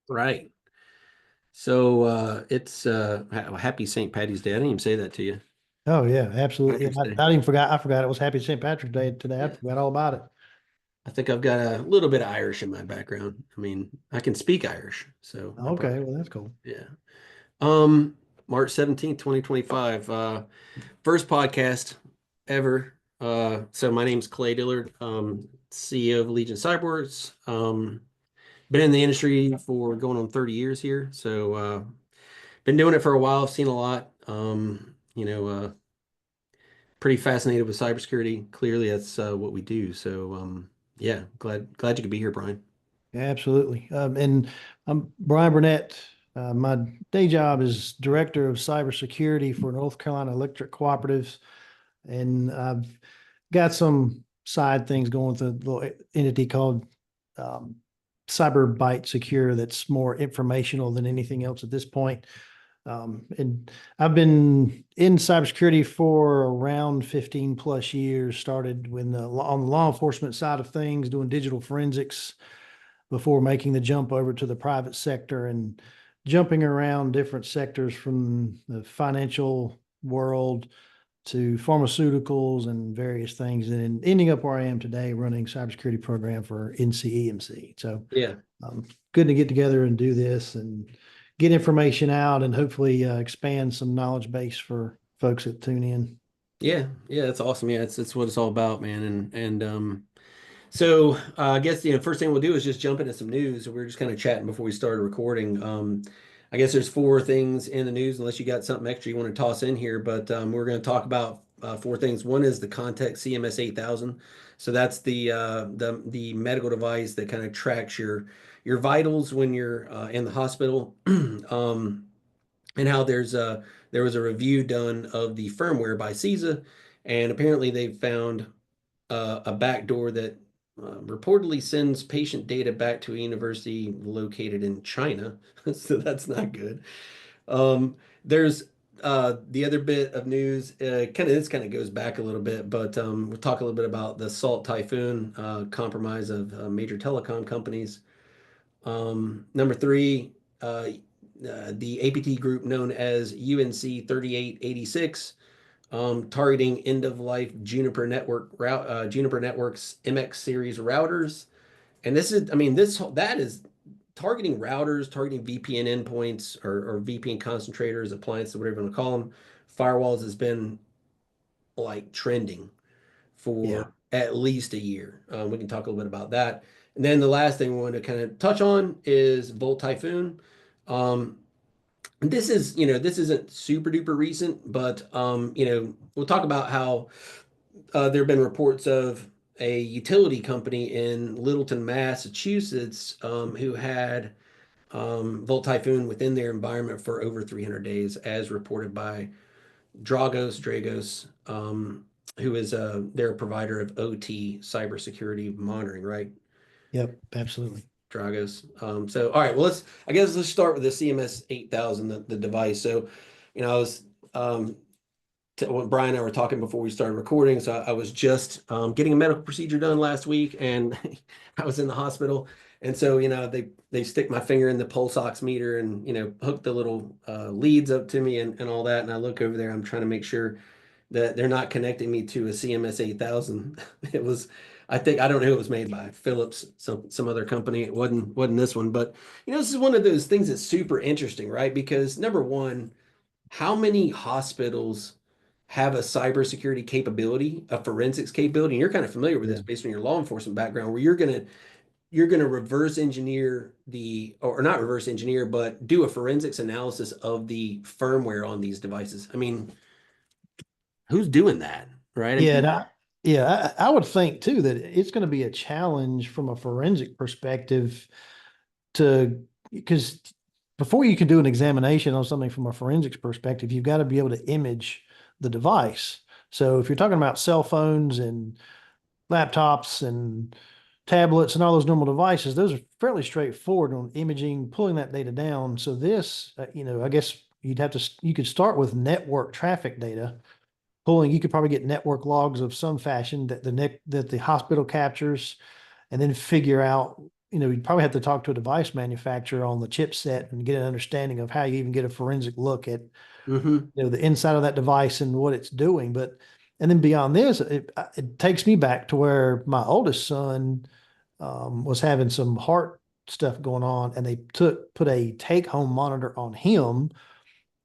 Right. So it's happy St. Patty's Day. I didn't even say that to you. Oh yeah, absolutely. Patrick's And Day. I didn't forgot. I forgot it was Happy St. Patrick's Day today. I Yeah. forgot all about it. I think I've got a little bit of Irish in my background. I mean, I can speak Irish, so I Okay, probably well that's cool. yeah. Um, March 17th, 2025. First podcast ever. So my name's Clay Dillard, CEO of Legion Cyberworks. Been in the industry for going on 30 years here. So been doing it for a while. I've seen a lot. Pretty fascinated with cybersecurity. Clearly, that's what we do. So, yeah, glad you could be here, Brian. Yeah, absolutely. And I'm Brian Burnett. My day job is director of cybersecurity for North Carolina Electric Cooperatives, and I've got some side things going with a little entity called um, Cyber Byte Secure. That's more informational than anything else at this point. And I've been in cybersecurity for around 15 plus years, started when on the law enforcement side of things, doing digital forensics before making the jump over to the private sector and jumping around different sectors from the financial world to pharmaceuticals and various things, and ending up where I am today running cybersecurity program for NCEMC. So Yeah, good to get together and do this and get information out and hopefully expand some knowledge base for folks that tune in. yeah, that's awesome. Yeah, it's what it's all about, man. So I guess first thing we'll do is just jump into some news. We were just kind of chatting before we started recording. I guess there's four things in the news, unless you got something extra you want to toss in here. But we're going to talk about four things. One is the Context CMS 8000. So that's the medical device that kind of tracks your vitals when you're in the hospital. And how there was a review done of the firmware by CISA, and apparently they found a backdoor that reportedly sends patient data back to a university located in China. So that's not good. There's the other bit of news, this kind of goes back a little bit, but we'll talk a little bit about the Salt Typhoon compromise of major telecom companies. Number three, the APT group known as UNC 3886, targeting end of life Juniper Networks MX series routers. And this is, I mean, that is targeting routers, targeting VPN endpoints or VPN concentrators, appliances, whatever you want to call them. Firewalls has been like trending Yeah. for at least a year. We can talk a little bit about that. And then the last thing we want to kind of touch on is Volt Typhoon. Um, this is, this isn't super duper recent, but we'll talk about how there have been reports of a utility company in Littleton, Massachusetts, who had Volt Typhoon within their environment for over 300 days, as reported by Dragos, who is their provider of OT cybersecurity monitoring, right? Yep. Absolutely. Dragos. So, all right, well, I guess let's start with the CMS 8000, the device. So, I was, when Brian and I were talking before we started recording, so I was just getting a medical procedure done last week, and I was in the hospital. And so, they stick my finger in the pulse oximeter and, hook the little leads up to me and all that. And I look over there, I'm trying to make sure that they're not connecting me to a CMS 8000. It was, I think, I don't know who it was made by, Philips, some other company. It wasn't this one, but this is one of those things that's super interesting, right? Because number one, how many hospitals have a cybersecurity capability, a forensics capability? And you're kind of familiar with this Yeah. based on your law enforcement background, where you're gonna reverse engineer or not reverse engineer, but do a forensics analysis of the firmware on these devices. I mean, who's doing that, right? Yeah. I would think too that it's going to be a challenge from a forensic perspective to because before you can do an examination on something from a forensics perspective, you've got to be able to image the device. So if you're talking about cell phones and laptops and tablets and all those normal devices, those are fairly straightforward on imaging, pulling that data down. So this, I guess you could start with network traffic data pulling. You could probably get network logs of some fashion that the hospital captures, and then figure out you'd probably have to talk to a device manufacturer on the chipset and get an understanding of how you even get a forensic look at, Hmm. the inside of that device and what it's doing. But, and then beyond this, it takes me back to where my oldest son was having some heart stuff going on, and they put a take home monitor on him,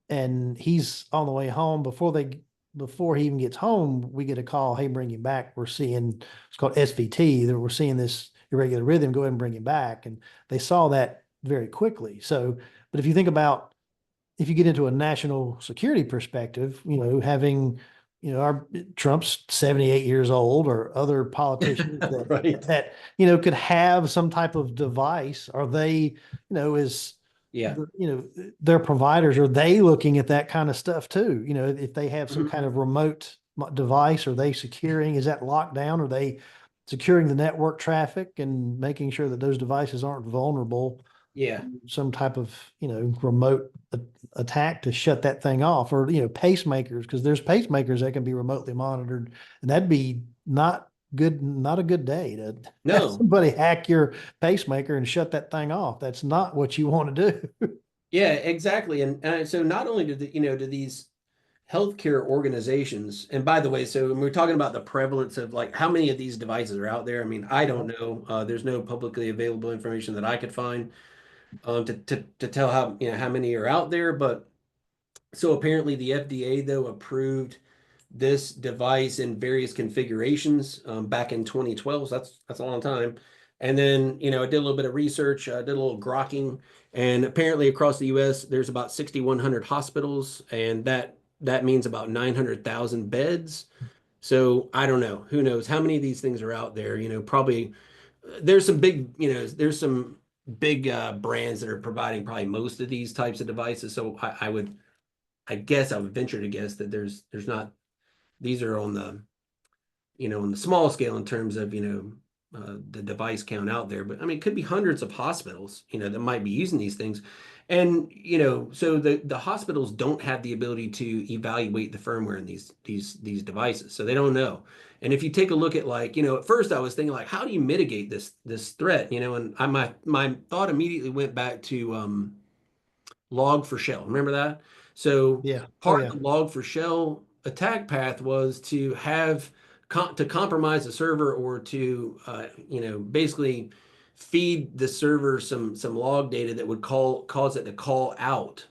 and he's on the way home. Before he even gets home, we get a call, hey, bring him back. We're seeing, it's called SVT, that we're seeing this irregular rhythm, go ahead and bring him back. And they saw that very quickly. So, but if you think about, if you get into a national security perspective, having, our Trump's 78 years old, or other politicians Right. could have some type of device, are they, is Yeah. their providers, are they looking at that kind of stuff too? If they have some Mhm. kind of remote device, are they securing, is that locked down? Are they securing the network traffic and making sure that those devices aren't vulnerable, Yeah. some type of, remote attack to shut that thing off? Or, pacemakers, because there's pacemakers that can be remotely monitored, and that'd be not a good day to have No. somebody hack your pacemaker and shut that thing off. That's not what you want to do. Yeah, exactly. And so not only do these healthcare organizations, and by the way, so when we're talking about the prevalence of like how many of these devices are out there, I mean, I don't know. There's no publicly available information that I could find to tell how how many are out there. But so apparently the FDA though approved this device in various configurations back in 2012. So that's a long time. And then I did a little bit of research, did a little grokking, and apparently across the U.S. there's about 6,100 hospitals, and that means about 900,000 beds. So I don't know. Who knows how many of these things are out there? Probably there's some big, there's some big brands that are providing probably most of these types of devices. So I guess I would venture to guess that there's not, these are on the on the small scale in terms of the device count out there. But I mean, it could be hundreds of hospitals that might be using these things. And so the hospitals don't have the ability to evaluate the firmware in these devices, so they don't know. And if you take a look at, like, at first I was thinking, like, how do you mitigate this threat? And my thought immediately went back to Log4Shell. Remember that? So Yeah. Oh part yeah. of the Log4Shell attack path was to have to compromise the server, or to basically feed the server some log data that would cause it to call out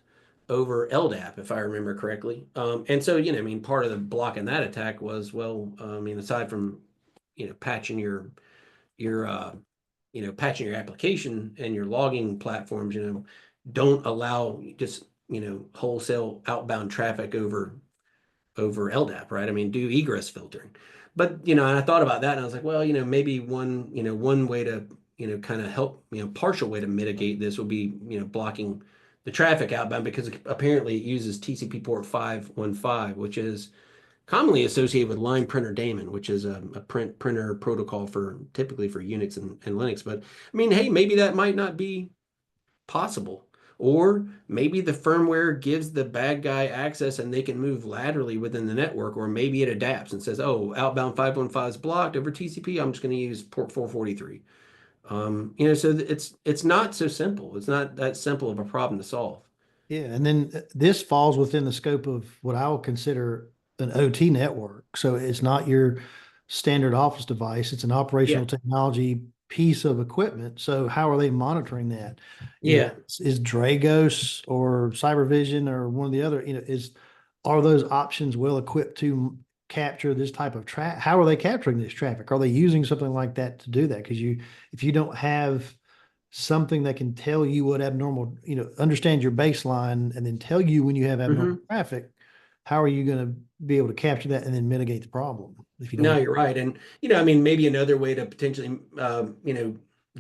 over LDAP, if I remember correctly. And so I mean, part of the blocking that attack was, well, I mean, aside from patching your patching your application and your logging platforms, don't allow just, wholesale outbound traffic over LDAP, right? I mean, do egress filtering. But, and I thought about that and I was like, well, maybe one way to, kind of help, partial way to mitigate this would be, blocking the traffic outbound, because apparently it uses TCP port 515, which is commonly associated with line printer daemon, which is a printer protocol for typically for Unix and Linux. But I mean, hey, maybe that might not be possible. Or maybe the firmware gives the bad guy access and they can move laterally within the network, or maybe it adapts and says, oh, outbound 515 is blocked over TCP. I'm just going to use port 443. So it's not so simple. It's not that simple of a problem to solve. Yeah, and then this falls within the scope of what I would consider an OT network. So it's not your standard office device. It's an Yeah. operational technology piece of equipment. So how are they monitoring that? Yeah. Is Dragos or Cybervision or one of the other, are those options well equipped to capture this type of traffic? How are they capturing this traffic? Are they using something like that to do that? Because if you don't have something that can tell you what abnormal, understand your baseline and then tell you when you have abnormal Hmm. traffic, how are you going to be able to capture that and then mitigate the problem if you don't No, have? you're right. And, I mean, maybe another way to potentially,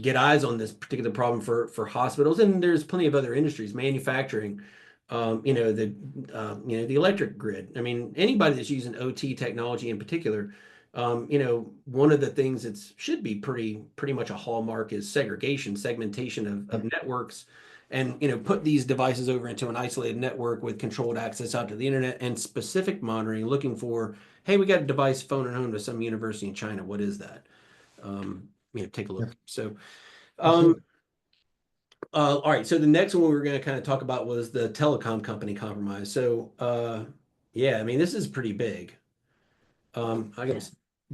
get eyes on this particular problem for hospitals, and there's plenty of other industries, manufacturing, the electric grid. I mean, anybody that's using OT technology in particular, one of the things that should be pretty much a hallmark is segmentation of networks, and, put these devices over into an isolated network with controlled access out to the internet and specific monitoring, looking for, hey, we got a device phoning home to some university in China. What is that? Take a Yeah. look. So, Um, all right. So the next one we were going to kind of talk about was the telecom company compromise. So, yeah, I mean, this is pretty big. I gotta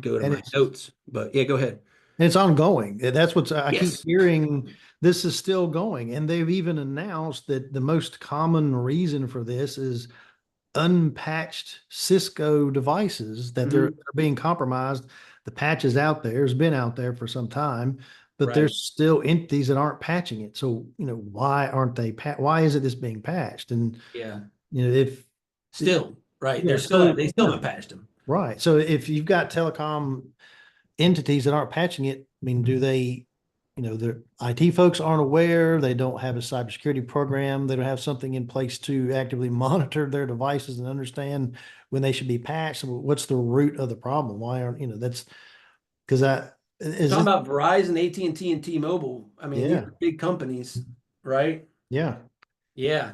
go to And my it's notes, but yeah, go ahead. and it's ongoing. That's what's I keep Yes. hearing this is still going. And they've even announced that the most common reason for this is unpatched Cisco devices that they're Mhm. being compromised. The patch is out there, has been out there for some time, but Right. there's still entities that aren't patching it. So, why aren't they why isn't this being patched? And, Yeah. if Still, right. yeah, They still haven't patched them. right. So if you've got telecom entities that aren't patching it, I mean, do they, the IT folks aren't aware, they don't have a cybersecurity program, they don't have something in place to actively monitor their devices and understand when they should be patched. So what's the root of the problem? Why aren't, that's because is Talking it, about Verizon, AT&T, and T-Mobile. I mean, these yeah, are big companies, right? yeah. Yeah.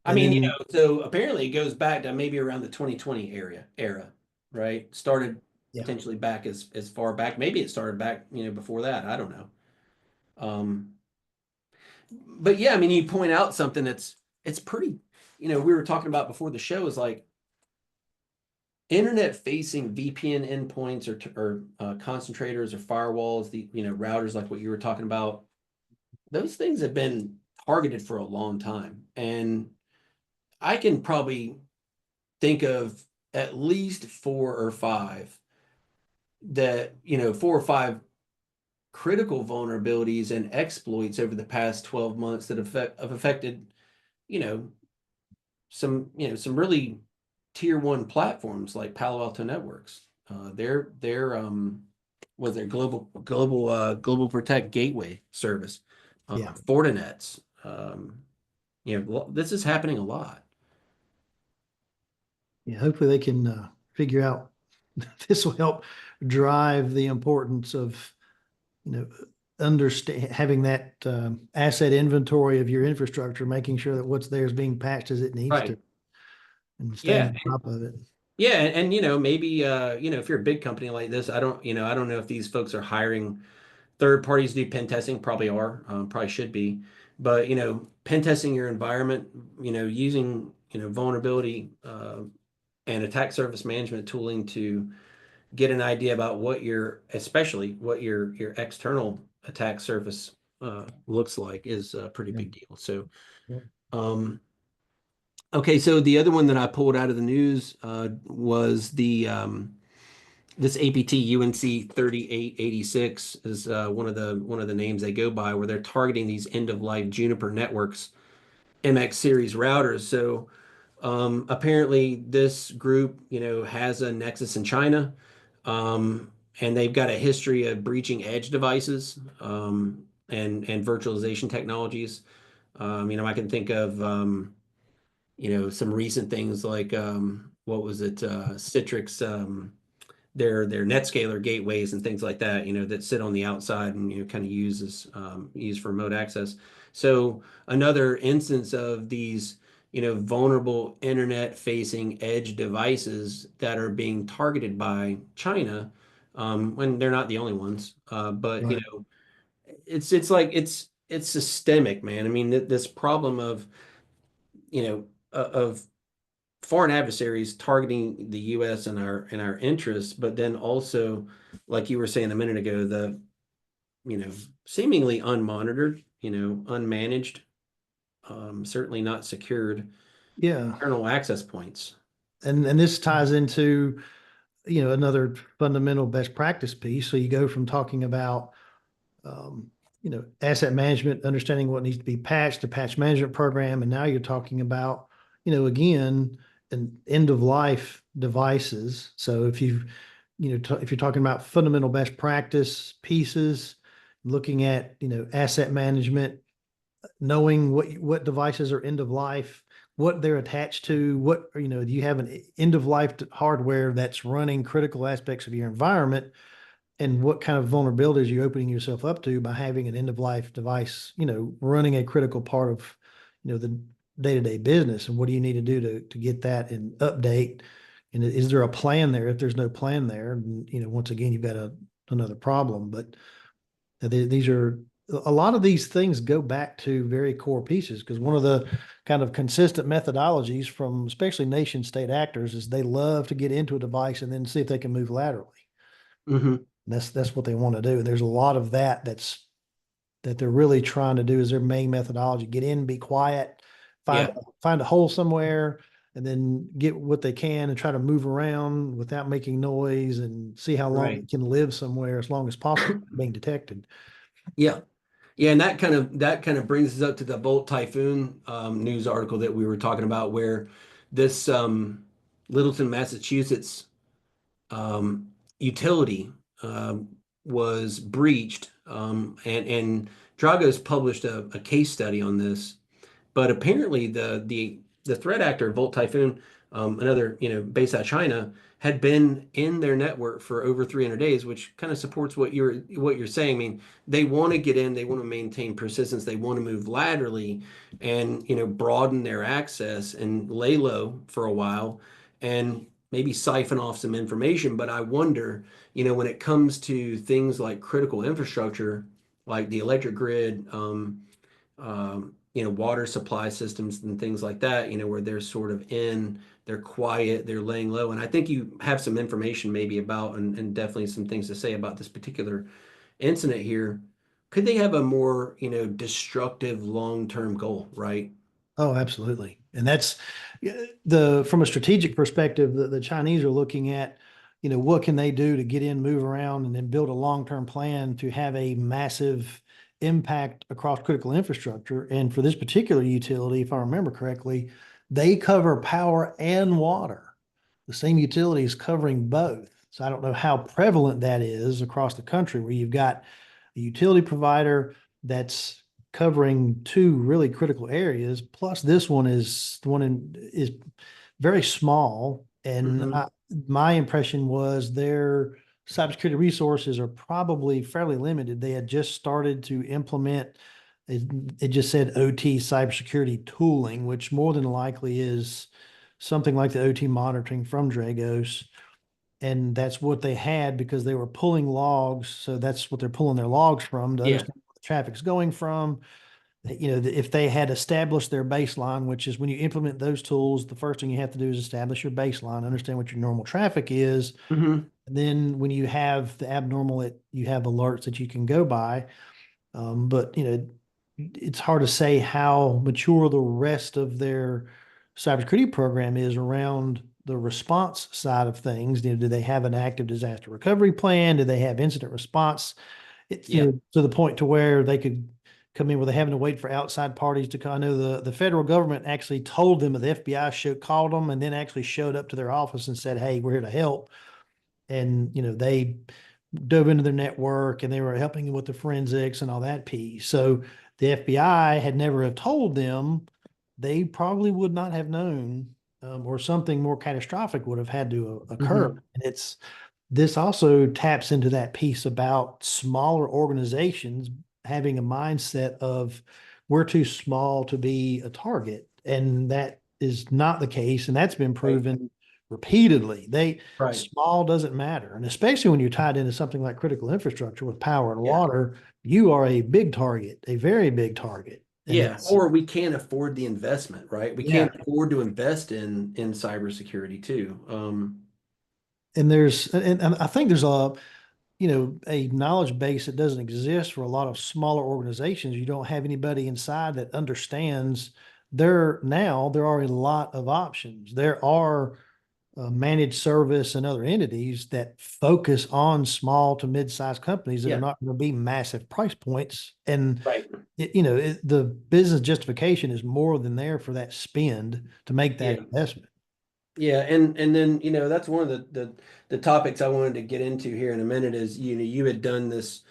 I And mean, then, so apparently it goes back to maybe around the 2020 era, right? Started yeah, potentially back as far back. Maybe it started back, before that. I don't know. Um, but yeah, I mean, you point out something that's it's pretty, we were talking about before the show is like internet facing VPN endpoints or concentrators or firewalls, the routers like what you were talking about. Those things have been targeted for a long time, and I can probably think of at least four or five critical vulnerabilities and exploits over the past 12 months that have affected, you know, some really tier one platforms like Palo Alto Networks. Their was their global protect gateway service, yeah, Fortinet's. This is happening a lot. yeah. Hopefully they can figure out this will help drive the importance of you know, understand having that asset inventory of your infrastructure, making sure that what's there is being patched as it needs to, Right. and staying Yeah. on top of it. Yeah, and maybe if you're a big company like this, I don't know if these folks are hiring third parties to do pen testing, probably are, probably should be. But pen testing your environment, using vulnerability and attack surface management tooling to get an idea about especially what your external attack surface looks like is a pretty Yeah. big deal. So, Yeah. um, okay, so the other one that I pulled out of the news was the this APT UNC 3886 is one of the names they go by, where they're targeting these end of life Juniper Networks MX series routers. So apparently this group, has a nexus in China, and they've got a history of breaching edge devices and virtualization technologies. I can think of some recent things like what was it, Citrix, their NetScaler gateways and things like that, that sit on the outside and kind of used for remote access. So another instance of these vulnerable internet facing edge devices that are being targeted by China, when they're not the only ones. But Right. it's like it's systemic, man. I mean, this problem of of foreign adversaries targeting the U.S. and our interests, but then also, like you were saying a minute ago, the seemingly unmonitored, unmanaged, certainly not secured Yeah. internal access points. And this ties into, another fundamental best practice piece. So you go from talking about asset management, understanding what needs to be patched, a patch management program, and now you're talking about, again, an end of life devices. So if if you're talking about fundamental best practice pieces, looking at, asset management, knowing what devices are end of life, what they're attached to, what, do you have an end of life hardware that's running critical aspects of your environment, and what kind of vulnerabilities are you opening yourself up to by having an end of life device, running a critical part of, the day-to-day business, and what do you need to do to get that and update? And is there a plan there? If there's no plan there, once again, you've got another problem. But these are a lot of these things go back to very core pieces because one of the kind of consistent methodologies from especially nation state actors is they love to get into a device and then see if they can move laterally. Hmm. And that's what they want to do. And there's a lot of that they're really trying to do is their main methodology. Get in, be quiet, find Yeah, find a hole somewhere, and then get what they can and try to move around without making noise and see how long right. it can live somewhere as long as possible being detected. Yeah. Yeah, and that kind of brings us up to the Bolt Typhoon news article that we were talking about, where this Littleton, Massachusetts utility was breached, and Drago's published a case study on this. But apparently, the threat actor, Volt Typhoon, another based out of China, had been in their network for over 300 days, which kind of supports what you're saying. I mean, they want to get in, they want to maintain persistence, they want to move laterally, and broaden their access and lay low for a while, and maybe siphon off some information. But I wonder, when it comes to things like critical infrastructure, like the electric grid. Water supply systems and things like that, where they're sort of they're quiet, they're laying low. And I think you have some information maybe about, and definitely some things to say about this particular incident here. Could they have a more, destructive long-term goal, right? Oh, absolutely. And that's the from a strategic perspective, the Chinese are looking at, what can they do to get in, move around, and then build a long-term plan to have a massive impact across critical infrastructure. And for this particular utility, if I remember correctly, they cover power and water. The same utility is covering both. So I don't know how prevalent that is across the country where you've got a utility provider that's covering two really critical areas. Plus, this one is the one is very small, and Hmm. my impression was their cybersecurity resources are probably fairly limited. They had just started to implement. It, it just said OT cybersecurity tooling, which more than likely is something like the OT monitoring from Dragos. And that's what they had because they were pulling logs. So that's what they're pulling their logs from to Yeah. understand where the traffic's going from. If they had established their baseline, which is when you implement those tools, the first thing you have to do is establish your baseline, understand what your normal traffic is. Hmm. And then when you have the abnormal, you have alerts that you can go by. But it's hard to say how mature the rest of their cybersecurity program is around the response side of things. Do they have an active disaster recovery plan? Do they have incident response? It's Yeah. to the point to where they could come in where they're having to wait for outside parties to come. I know the federal government actually told them that the FBI called them and then actually showed up to their office and said, "Hey, we're here to help." And they dove into their network and they were helping with the forensics and all that piece. So the FBI had never have told them, they probably would not have known, or something more catastrophic would have had to occur. Hmm. And this also taps into that piece about smaller organizations having a mindset of we're too small to be a target. And that is not the case. And that's been Right. proven repeatedly. Right. Small doesn't matter. And especially when you're tied into something like critical infrastructure with power and Yeah. water, you are a big target, a very big target. And Yeah. it's, Or we can't afford the investment, right? We yeah. can't afford to invest in cybersecurity too. And I think there's a knowledge base that doesn't exist for a lot of smaller organizations. You don't have anybody inside that understands there are a lot of options. There are managed service and other entities that focus on small to mid-sized companies that are Yeah. not going to be massive price points. And Right. the business justification is more than there for that spend to make that Yeah. investment. Yeah, and then that's one of the topics I wanted to get into here in a minute is you had done this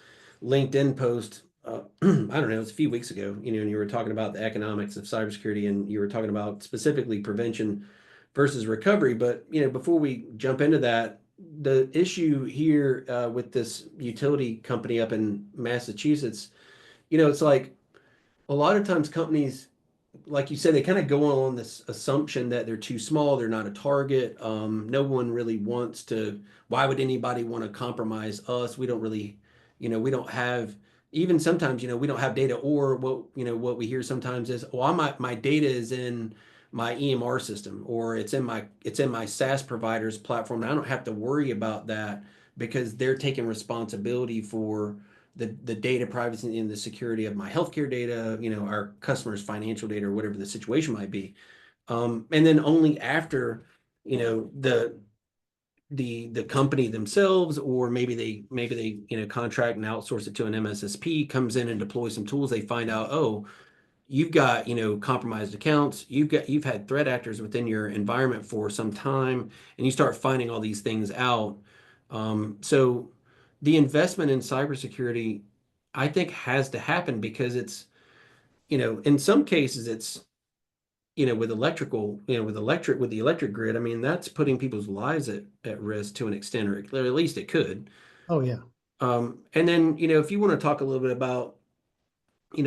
LinkedIn post I don't know, it was a few weeks ago, and you were talking about the economics of cybersecurity, and you were talking about specifically prevention versus recovery. But before we jump into that, the issue here with this utility company up in Massachusetts, it's like a lot of times companies, like you said, they kind of go on this assumption that they're too small, they're not a target. No one really wants to, why would anybody want to compromise us? We don't really, we don't have even sometimes, we don't have data, or what we hear sometimes is, well, my data is in my EMR system, or it's in my SaaS provider's platform. And I don't have to worry about that because they're taking responsibility for the data privacy and the security of my healthcare data, our customers' financial data, or whatever the situation might be. And then only after, the company themselves, or maybe they contract and outsource it to an MSSP, comes in and deploys some tools, they find out, oh, you've got compromised accounts, you've had threat actors within your environment for some time, and you start finding all these things out. So the investment in cybersecurity, I think, has to happen, because it's, in some cases it's, with electrical, with the electric grid, I mean, that's putting people's lives at risk to an extent, or at least it could. Oh, yeah. And then, if you want to talk a little bit about,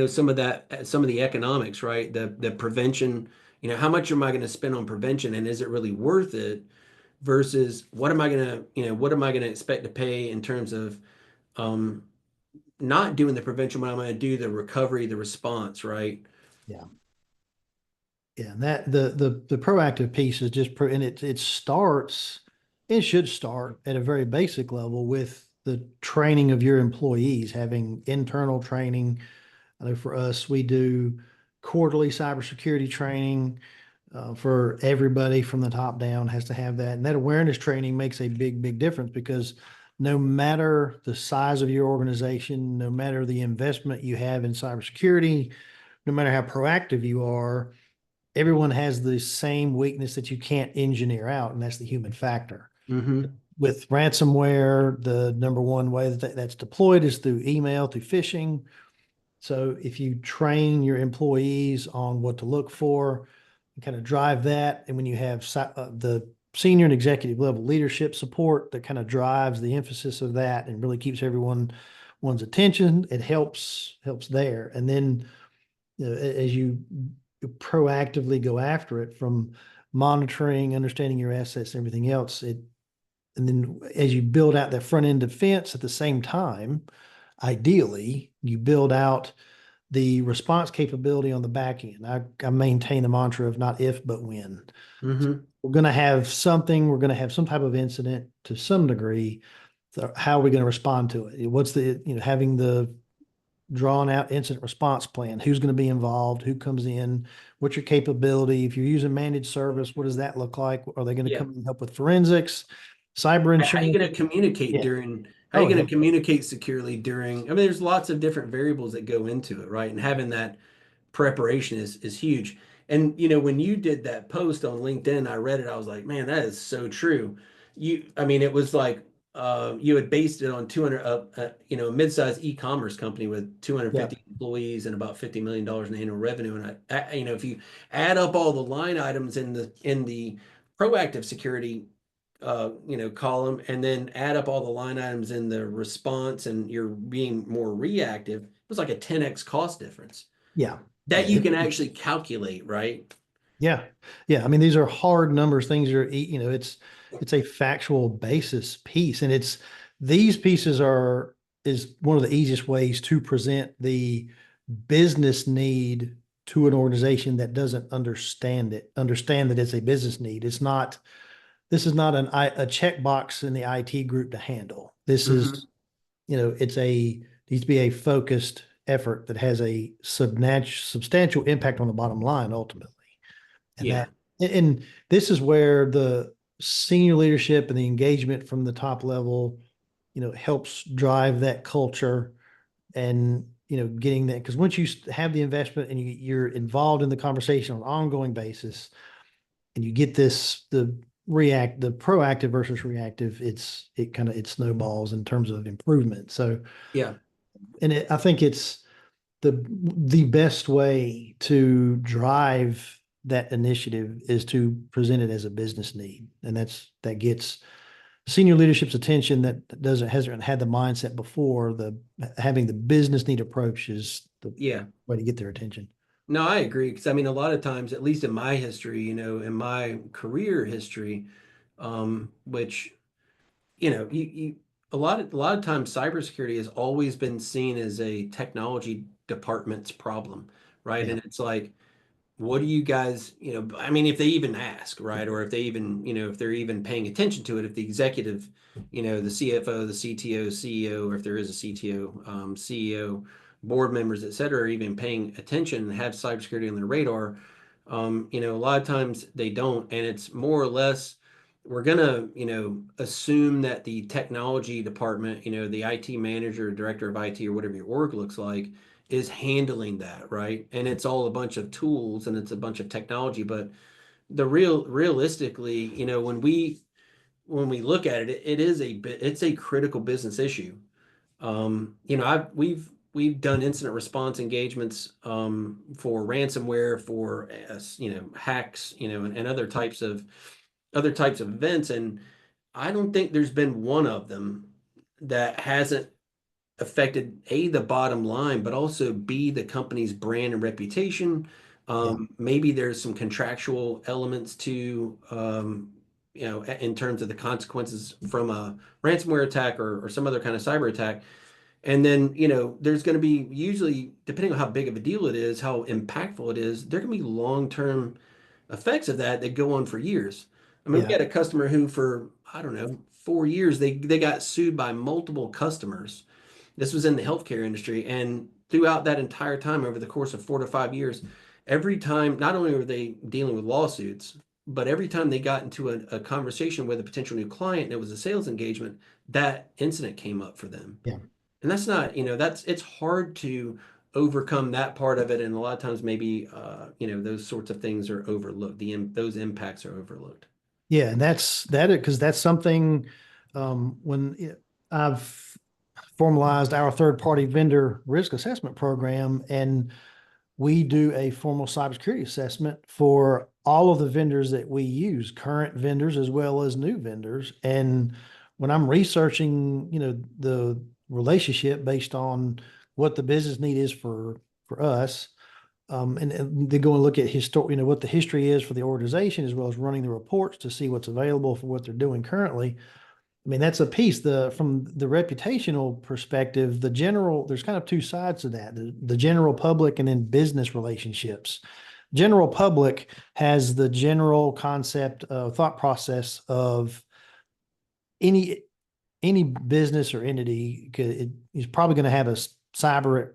some of the economics, right? The prevention, how much am I going to spend on prevention, and is it really worth it, versus what am I going to expect to pay in terms of, um, not doing the prevention, but I'm going to do the recovery, the response, right? Yeah. Yeah, and that the proactive piece is just and it should start at a very basic level with the training of your employees, having internal training. I know for us, we do quarterly cybersecurity training for everybody from the top down has to have that. And that awareness training makes a big, big difference, because no matter the size of your organization, no matter the investment you have in cybersecurity, no matter how proactive you are, everyone has the same weakness that you can't engineer out, and that's the human factor. Mm-hmm. With ransomware, the number one way that's deployed is through email, through phishing. So if you train your employees on what to look for, and kind of drive that, and when you have the senior and executive level leadership support that kind of drives the emphasis of that and really keeps one's attention, it helps there. And then, as you proactively go after it, from monitoring, understanding your assets, and everything else, and then as you build out that front end defense at the same time, ideally you build out the response capability on the back end. I maintain the mantra of not if, but when. Mm-hmm. We're going to have something, we're going to have some type of incident to some degree. So how are we going to respond to it? What's having the drawn out incident response plan? Who's going to be involved? Who comes in? What's your capability? If you're using managed service, what does that look like? Are they going to Yeah. come and help with forensics, cyber How are you insurance? going to communicate Yeah. during, how are you Oh, going yeah. to communicate securely during, I mean, there's lots of different variables that go into it, right? And having that preparation is huge. And when you did that post on LinkedIn, I read it, I was like, man, that is so true. I mean, it was like, you had based it on 200, a mid-sized e-commerce company with Yeah. 250 employees and about $50 million in annual revenue. And if you add up all the line items in the proactive security, column, and then add up all the line items in the response, and you're being more reactive, it was like a 10x cost difference Yeah. that Yeah. you can actually calculate, right? Yeah. Yeah. I mean, these are hard numbers, things are, it's a factual basis piece. And these pieces is one of the easiest ways to present the business need to an organization that doesn't understand that it's a business need. This is not a checkbox in the IT group to handle. This Hmm. is, needs to be a focused effort that has a substantial impact on the bottom line ultimately. And Yeah. and this is where the senior leadership and the engagement from the top level, helps drive that culture, and, getting that, because once you have the investment and you're involved in the conversation on an ongoing basis, and you get the proactive versus reactive, it snowballs in terms of improvement. So, Yeah. and I think it's the best way to drive that initiative is to present it as a business need. And that gets senior leadership's attention that hasn't had the mindset before. Having the business need approach is the Yeah. way to get their attention. No, I agree. Because I mean, a lot of times, at least in my history, in my career history, which, you a lot of times cybersecurity has always been seen as a technology department's problem, right? Yeah, And it's like, what do you guys, I mean, if they even ask, right? Or if they even, if they're even paying attention to it, if the executive, the CFO, the CTO, CEO, or if there is a CTO, CEO, board members, et cetera, are even paying attention and have cybersecurity on their radar, a lot of times they don't. And it's more or less, we're gonna, assume that the technology department, the IT manager, director of IT, or whatever your org looks like, is handling that, right? And it's all a bunch of tools and it's a bunch of technology, but realistically, when we look at it, it is it's a critical business issue. We've done incident response engagements for ransomware, for hacks, and other types of events, and I don't think there's been one of them that hasn't affected A, the bottom line, but also B, the company's brand and reputation. yeah, Maybe there's some contractual elements to, in terms of the consequences from a ransomware attack or some other kind of cyber attack. And then, there's going to be usually, depending on how big of a deal it is, how impactful it is, there can be long-term effects of that go on for years. I mean, we yeah, had a customer who for, I don't know, 4 years, they got sued by multiple customers. This was in the healthcare industry. And throughout that entire time, over the course of 4 to 5 years, every time, not only were they dealing with lawsuits, but every time they got into a conversation with a potential new client and it was a sales engagement, that incident came up for them. yeah. And that's not, it's hard to overcome that part of it. And a lot of times maybe, those sorts of things are overlooked. Those impacts are overlooked. Yeah, and because that's something I've formalized our third party vendor risk assessment program, and we do a formal cybersecurity assessment for all of the vendors that we use, current vendors as well as new vendors. And when I'm researching, the relationship based on what the business need is for us, and then go and look at what the history is for the organization, as well as running the reports to see what's available for what they're doing currently. I mean, that's a piece. From the reputational perspective, there's kind of two sides to that. The general public and then business relationships. General public has the general concept, thought process of any any business or entity is probably going to have a cyber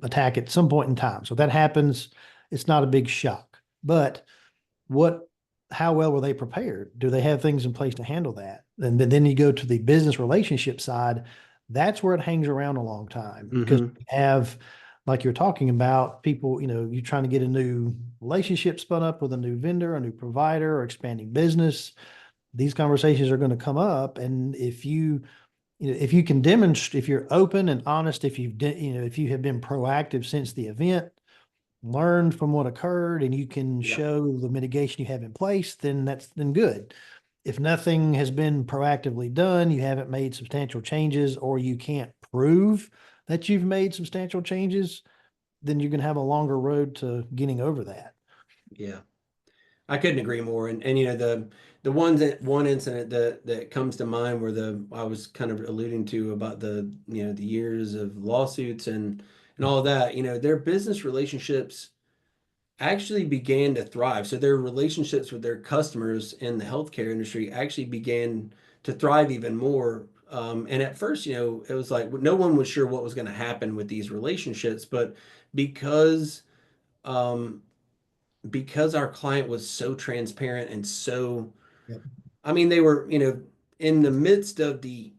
attack at some point in time. So if that happens, it's not a big shock. But what how well were they prepared? Do they have things in place to handle that? And then you go to the business relationship side. That's where it hangs around a long time because Hmm. you have, like you're talking about, people, you're trying to get a new relationship spun up with a new vendor, a new provider, or expanding business. These conversations are going to come up. And if you can demonstrate, if you're open and honest, if you have been proactive since the event, learned from what occurred, and you can Yeah. show the mitigation you have in place, then good. If nothing has been proactively done, you haven't made substantial changes, or you can't prove that you've made substantial changes, then you're going to have a longer road to getting over that. Yeah. I couldn't agree more. And one incident that comes to mind where the I was kind of alluding to about the years of lawsuits and all that, their business relationships actually began to thrive. So their relationships with their customers in the healthcare industry actually began to thrive even more. And at first, it was like no one was sure what was going to happen with these relationships, but because um, because our client was so transparent and so, Yep. I mean, they were, in the midst of the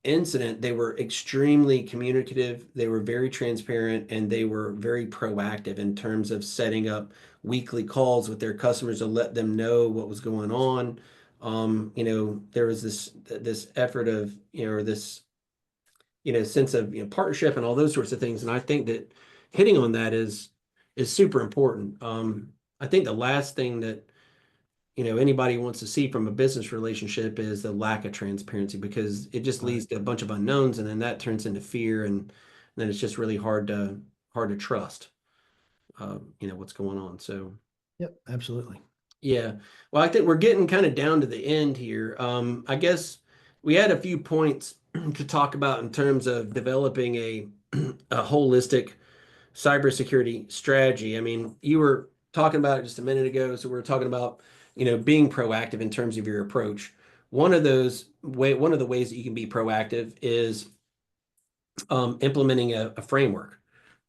incident, they were extremely communicative, they were very transparent, and they were very proactive in terms of setting up weekly calls with their customers to let them know what was going on. There was this effort of, or this, sense of, partnership and all those sorts of things. And I think that hitting on that is super important. I think the last thing that anybody wants to see from a business relationship is the lack of transparency because it just Right. leads to a bunch of unknowns and then that turns into fear and then it's just really hard to trust what's going on. So Yep. Absolutely. yeah. Well, I think we're getting kind of down to the end here. I guess we had a few points to talk about in terms of developing a holistic cybersecurity strategy. I mean, you were talking about it just a minute ago, so we are talking about, being proactive in terms of your approach. One of the ways that you can be proactive is implementing a framework,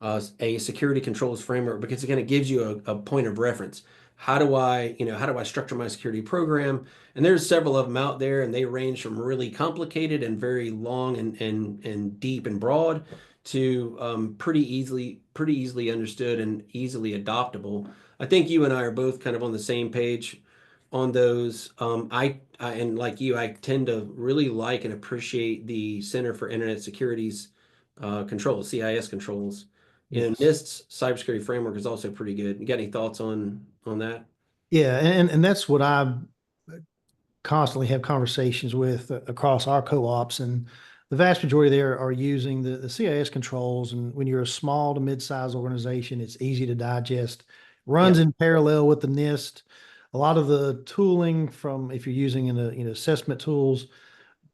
a security controls framework, because again, it gives you a point of reference. How do I structure my security program? And there's several of them out there, and they range from really complicated and very long and deep and broad to pretty easily understood and easily adoptable. I think you and I are both kind of on the same page on those. And like you, I tend to really like and appreciate the Center for Internet Security's controls, CIS controls. Yes. NIST's cybersecurity framework is also pretty good. You got any thoughts on that? Yeah, and that's what I constantly have conversations with across our co-ops, and the vast majority there are using the CIS controls. And when you're a small to mid-sized organization, it's easy to digest. Runs Yep. in parallel with the NIST. A lot of the tooling from if you're using assessment tools,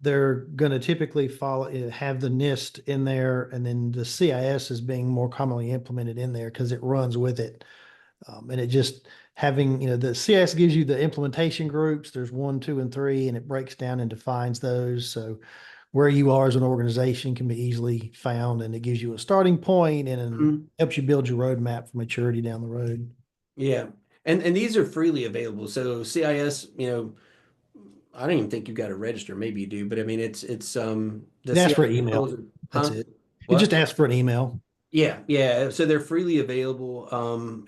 they're going to typically follow have the NIST in there, and then the CIS is being more commonly implemented in there because it runs with it. And it just having, the CS gives you the implementation groups. There's one, two, and three, and it breaks down and defines those. So where you are as an organization can be easily found, and it gives you a starting point and Mhm. helps you build your roadmap for maturity down the road. Yeah. And these are freely available. So CIS, I don't even think you've got to register. Maybe you do, but I mean it's the It asks for CIS an email. controls That's huh? it. It What? just asks for an email. Yeah, yeah. So they're freely available.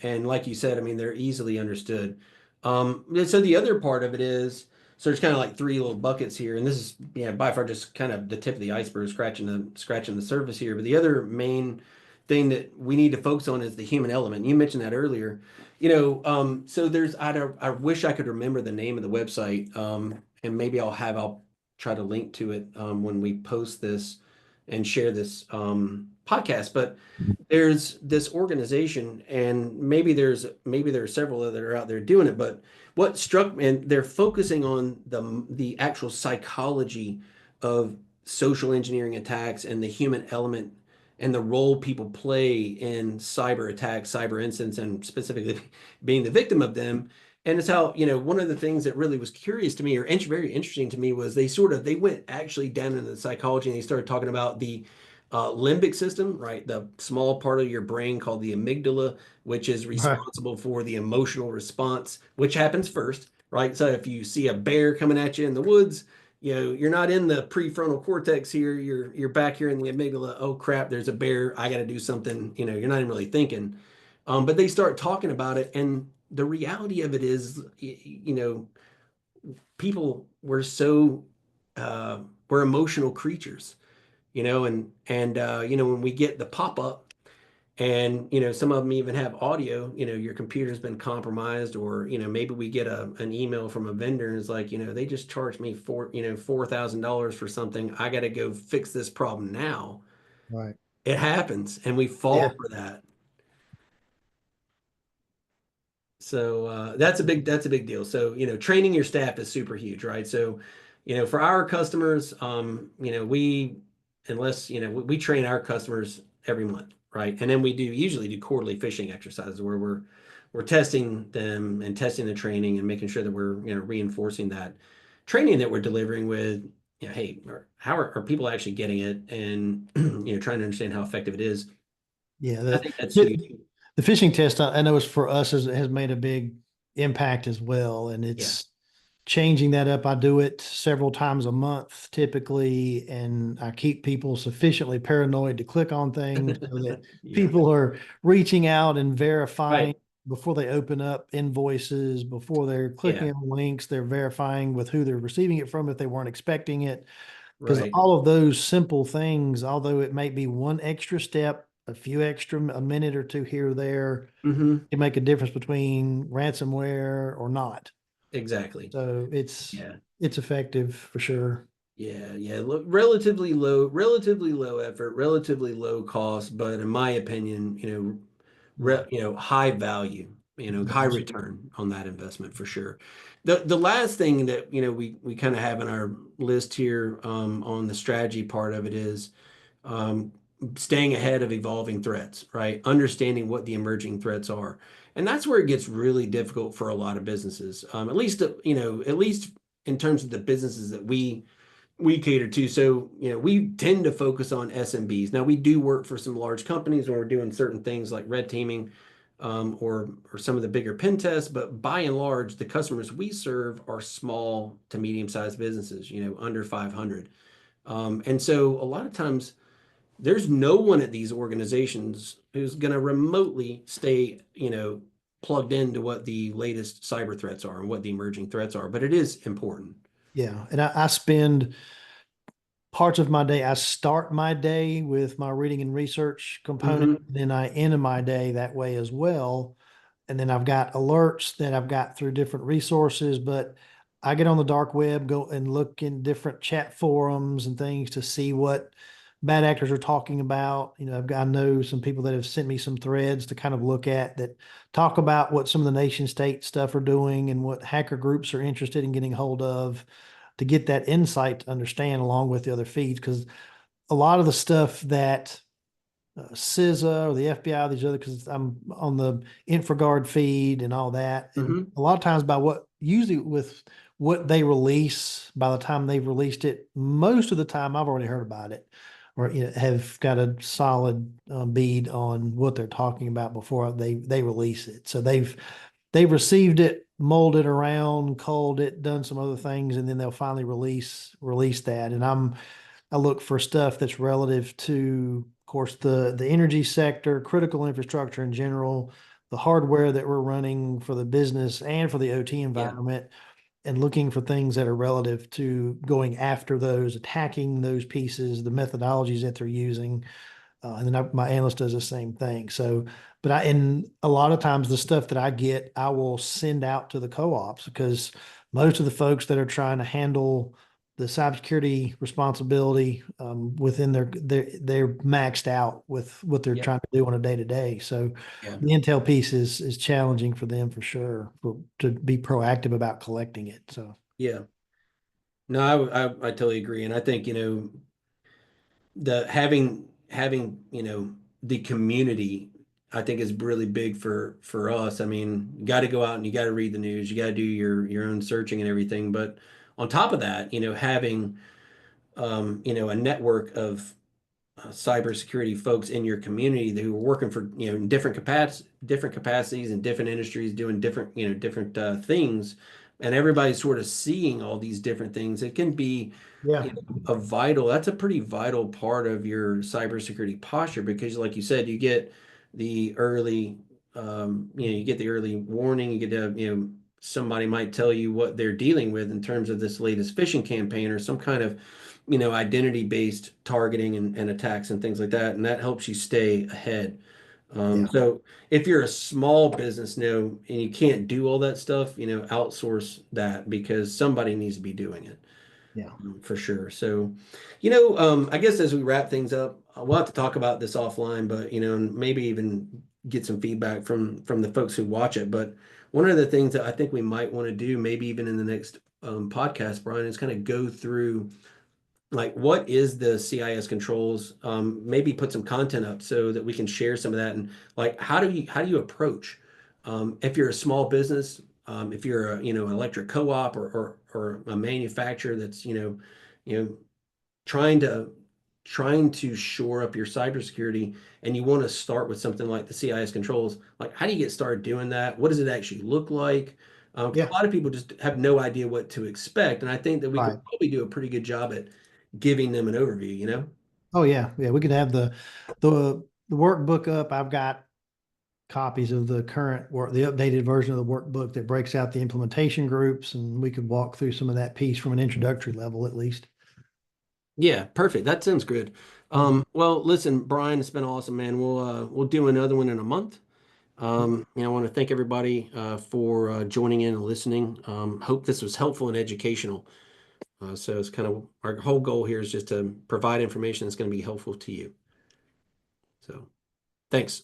And like you said, I mean, they're easily understood. So the other part of it is, so there's kind of like three little buckets here, and this is, yeah, by far just kind of the tip of the iceberg, scratching the surface here. But the other main thing that we need to focus on is the human element. You mentioned that earlier. So I wish I could remember the name of the website. And maybe I'll try to link to it when we post this and share this podcast. But there's this organization, and maybe there are several that are out there doing it, but what struck me, and they're focusing on the actual psychology of social engineering attacks and the human element and the role people play in cyber attacks, cyber incidents, and specifically being the victim of them. And it's how, one of the things that really was curious to me, or very interesting to me, was they went actually down into the psychology, and they started talking about the limbic system, right? The small part of your brain called the amygdala, which is Right. responsible for the emotional response, which happens first, right? So if you see a bear coming at you in the woods, you're not in the prefrontal cortex here. You're back here in the amygdala. Oh crap, there's a bear. I got to do something. You're not even really thinking. But they start talking about it, and the reality of it is, people were so we're emotional creatures, when we get the pop-up, and some of them even have audio, your computer's been compromised, or maybe we get an email from a vendor, and it's like, they just charged me $4,000 for something. I got to go fix this problem now. Right. It happens, and we fall Yeah. for that. So that's a big deal. So training your staff is super huge, right? So for our customers, we unless we train our customers every month, right? And then we usually do quarterly phishing exercises where we're testing them and testing the training and making sure that we're reinforcing that training that we're delivering with, hey, how are people actually getting it, and trying to understand how effective it is. Yeah. I think that's huge. The phishing test, I know is for us has made a big impact as well, and Yeah. it's changing that up. I do it several times a month typically, and I keep people sufficiently paranoid to click on things so that Yeah. people are reaching out and Right. verifying before they open up invoices, before they're Yeah. clicking on links, they're verifying with who they're receiving it from if they weren't expecting it. Because Right. all of those simple things, although it may be one extra step, a minute or two here or there, Hmm. can make a difference between ransomware or not. Exactly. So Yeah. it's effective for sure. Yeah. Yeah. Look, relatively low effort, relatively low cost, but in my opinion, Yeah. high value. high return on that investment for sure. The last thing that, we kind of have in our list here on the strategy part of it is um, staying ahead of evolving threats, right? Understanding what the emerging threats are. And that's where it gets really difficult for a lot of businesses. At least in terms of the businesses that we cater to. So, we tend to focus on SMBs. Now, we do work for some large companies when we're doing certain things like red teaming, or some of the bigger pen tests, but by and large, the customers we serve are small to medium-sized businesses, under 500. And so a lot of times there's no one at these organizations who's going to remotely stay, plugged into what the latest cyber threats are and what the emerging threats are, but it is important. Yeah. And I spend parts of my day, I start my day with my reading and research component, Hmm. then I end my day that way as well. And then I've got alerts that I've got through different resources, but I get on the dark web, go and look in different chat forums and things to see what bad actors are talking about. I know some people that have sent me some threads to kind of look at that talk about what some of the nation state stuff are doing and what hacker groups are interested in getting hold of to get that insight to understand along with the other feeds. Because a lot of the stuff that CISA or the FBI, these other, because I'm on the InfraGard feed and all that. And Hmm. a lot of times usually with what they release, by the time they've released it, most of the time I've already heard about it or have got a solid bead on what they're talking about before they release it. So they've received it, molded around, culled it, done some other things, and then they'll finally release that. And I look for stuff that's relative to, of course, the energy sector, critical infrastructure in general, the hardware that we're running for the business and for the OT Yeah. environment, and looking for things that are relative to going after those, attacking those pieces, the methodologies that they're using. And then my analyst does the same thing. So, and a lot of times the stuff that I get, I will send out to the co-ops because most of the folks that are trying to handle the cybersecurity responsibility within they're maxed out with what they're Yep. trying to do on a day to day. So Yeah. the intel piece is challenging for them for sure to be proactive about collecting it. So Yeah. No, I totally agree. And I think, the having the community, I think is really big for us. I mean, you got to go out and you got to read the news, you got to do your own searching and everything, but on top of that, having a network of cybersecurity folks in your community who are working for in different capacities in different industries doing different things, and everybody's sort of seeing all these different things. It can be yeah, that's a pretty vital part of your cybersecurity posture, because like you said, the early you get the early warning. You get to somebody might tell you what they're dealing with in terms of this latest phishing campaign or some kind of identity-based targeting and attacks and things like that, and that helps you stay ahead. yeah, So if you're a small business now and you can't do all that stuff, outsource that, because somebody needs to be doing it, yeah. for sure. So, I guess as we wrap things up, we'll have to talk about this offline, but and maybe even get some feedback from the folks who watch it. But one of the things that I think we might want to do, maybe even in the next podcast, Brian, is kind of go through like what is the CIS controls, maybe put some content up so that we can share some of that, and like how do you approach if you're a small business, if you're an electric co-op, or a manufacturer that's trying to trying to shore up your cybersecurity, and you want to start with something like the CIS controls. Like, how do you get started doing that? What does it actually look like? 'Cause a Yeah. lot of people just have no idea what to expect, and I think that we could Right. probably do a pretty good job at giving them an overview. Oh yeah, yeah. We could have the workbook up. I've got copies of the current work, the updated version of the workbook that breaks out the implementation groups, and we could walk through some of that piece from an introductory level at least. Yeah, perfect. That sounds good. Yeah. Well, listen, Brian, it's been awesome, man. We'll do another one in a month. I want to thank everybody for joining in and listening. Hope this was helpful and educational. So it's kind of our whole goal here is just to provide information that's going to be helpful to you. So thanks.